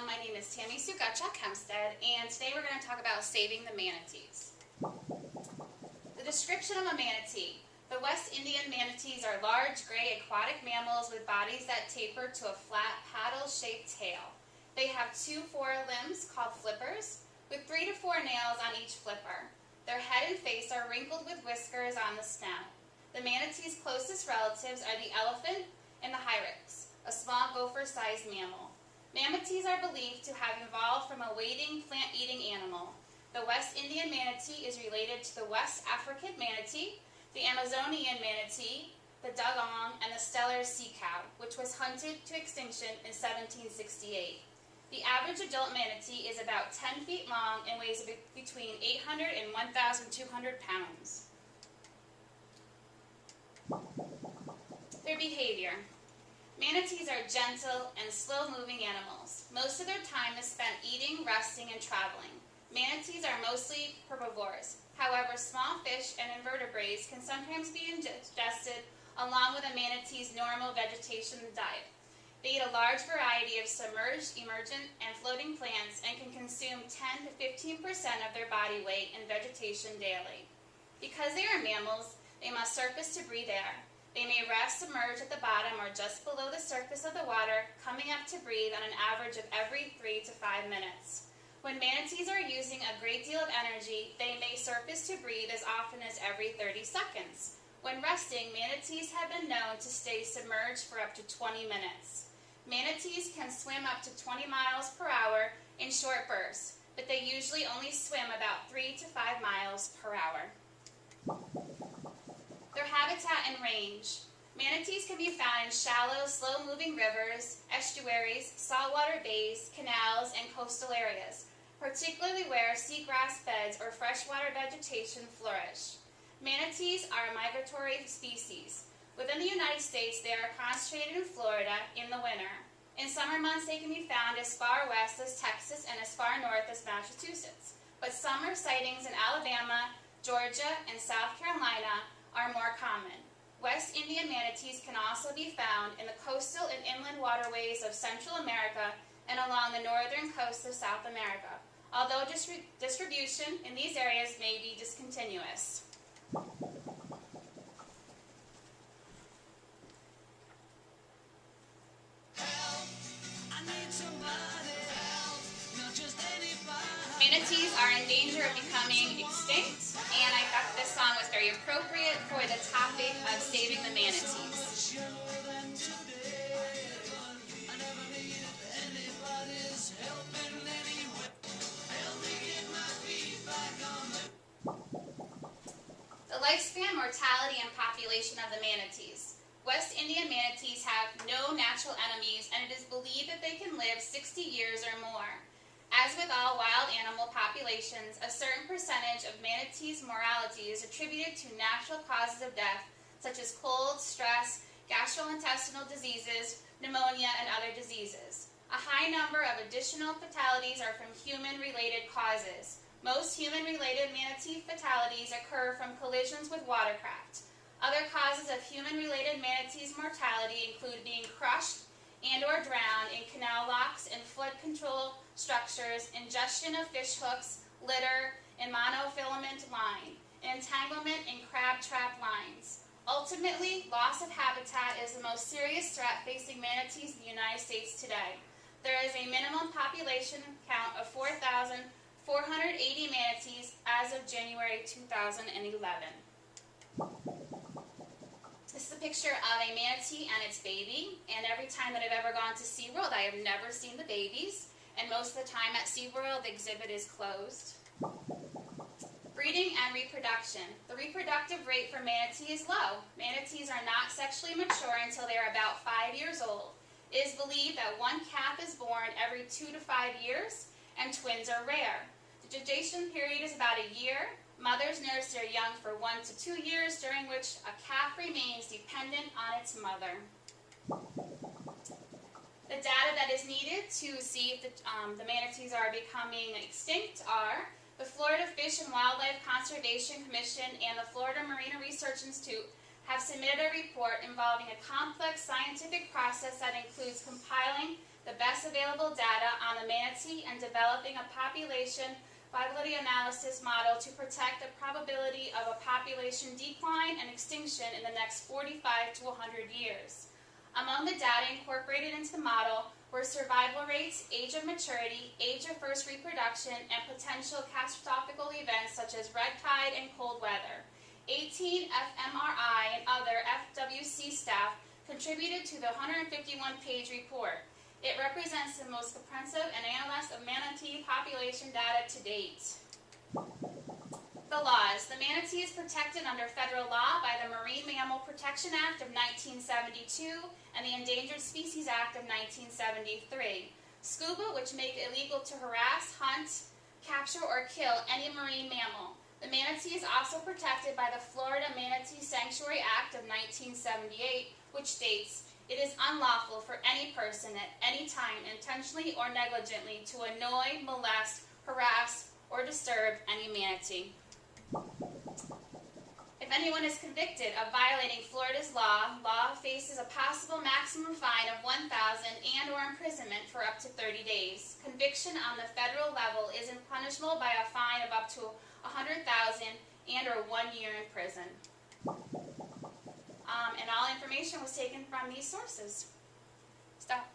My name is Tammy Sugachuk Hempstead, and today we're going to talk about saving the manatees. The description of a manatee. The West Indian manatees are large, gray, aquatic mammals with bodies that taper to a flat, paddle-shaped tail. They have two forelimbs called flippers, with 3 to 4 nails on each flipper. Their head and face are wrinkled with whiskers on the snout. The manatee's closest relatives are the elephant and the hyrax, a small gopher-sized mammal. Manatees are believed to have evolved from a wading, plant-eating animal. The West Indian manatee is related to the West African manatee, the Amazonian manatee, the dugong, and the Steller sea cow, which was hunted to extinction in 1768. The average adult manatee is about 10 feet long and weighs between 800 and 1,200 pounds. Their behavior. Manatees are gentle and slow-moving animals. Most of their time is spent eating, resting, and traveling. Manatees are mostly herbivores. However, small fish and invertebrates can sometimes be ingested along with a manatee's normal vegetation diet. They eat a large variety of submerged, emergent, and floating plants and can consume 10 to 15% of their body weight in vegetation daily. Because they are mammals, they must surface to breathe air. They may rest submerged at the bottom or just below the surface of the water, coming up to breathe on an average of every 3 to 5 minutes. When manatees are using a great deal of energy, they may surface to breathe as often as every 30 seconds. When resting, manatees have been known to stay submerged for up to 20 minutes. Manatees can swim up to 20 miles per hour in short bursts, but they usually only swim about 3 to 5 miles per hour. Their habitat and range. Manatees can be found in shallow, slow-moving rivers, estuaries, saltwater bays, canals, and coastal areas, particularly where seagrass beds or freshwater vegetation flourish. Manatees are a migratory species. Within the United States, they are concentrated in Florida in the winter. In summer months, they can be found as far west as Texas and as far north as Massachusetts. But summer sightings in Alabama, Georgia, and South Carolina are more common. West Indian manatees can also be found in the coastal and inland waterways of Central America and along the northern coast of South America, although distribution in these areas may be discontinuous. Manatees are in danger of becoming extinct, and I thought this song was very appropriate for the topic of saving the manatees. The lifespan, mortality, and population of the manatees. West Indian manatees have no natural enemies, and it is believed that they can live 60 years or more. As with all wild animal populations, a certain percentage of manatees' mortality is attributed to natural causes of death, such as cold, stress, gastrointestinal diseases, pneumonia, and other diseases. A high number of additional fatalities are from human-related causes. Most human-related manatee fatalities occur from collisions with watercraft. Other causes of human-related manatees' mortality include being crushed and/or drowned in canal locks and flood control structures, ingestion of fish hooks, litter, and monofilament line, and entanglement in crab trap lines. Ultimately, loss of habitat is the most serious threat facing manatees in the United States today. There is a minimum population count of 4,480 manatees as of January 2011. This is a picture of a manatee and its baby, and every time that I've ever gone to SeaWorld, I have never seen the babies, and most of the time at SeaWorld, the exhibit is closed. Breeding and reproduction. The reproductive rate for manatee is low. Manatees are not sexually mature until they are about 5 years old. It is believed that one calf is born every 2 to 5 years, and twins are rare. The gestation period is about a year. Mothers nurse their young for 1 to 2 years, during which a calf remains dependent on its mother. The data that is needed to see if the manatees are becoming extinct are the Florida Fish and Wildlife Conservation Commission and the Florida Marine Research Institute have submitted a report involving a complex scientific process that includes compiling the best available data on the manatee and developing a population viability analysis model to protect the probability of a population decline and extinction in the next 45 to 100 years. Among the data incorporated into the model were survival rates, age of maturity, age of first reproduction, and potential catastrophic events such as red tide and cold weather. 18 fMRI and other FWC staff contributed to the 151-page report. It represents the most comprehensive and analyzed of manatee population data to date. The laws. The manatee is protected under federal law by the Marine Mammal Protection Act of 1972 and the Endangered Species Act of 1973. SCUBA, which make it illegal to harass, hunt, capture, or kill any marine mammal. The manatee is also protected by the Florida Manatee Sanctuary Act of 1978, which states, "It is unlawful for any person at any time intentionally or negligently to annoy, molest, harass, or disturb any manatee." If anyone is convicted of violating Florida's law faces a possible maximum fine of $1,000 and/or imprisonment for up to 30 days. Conviction on the federal level is punishable by a fine of up to $100,000 and/or 1 year in prison. And all information was taken from these sources. Stop.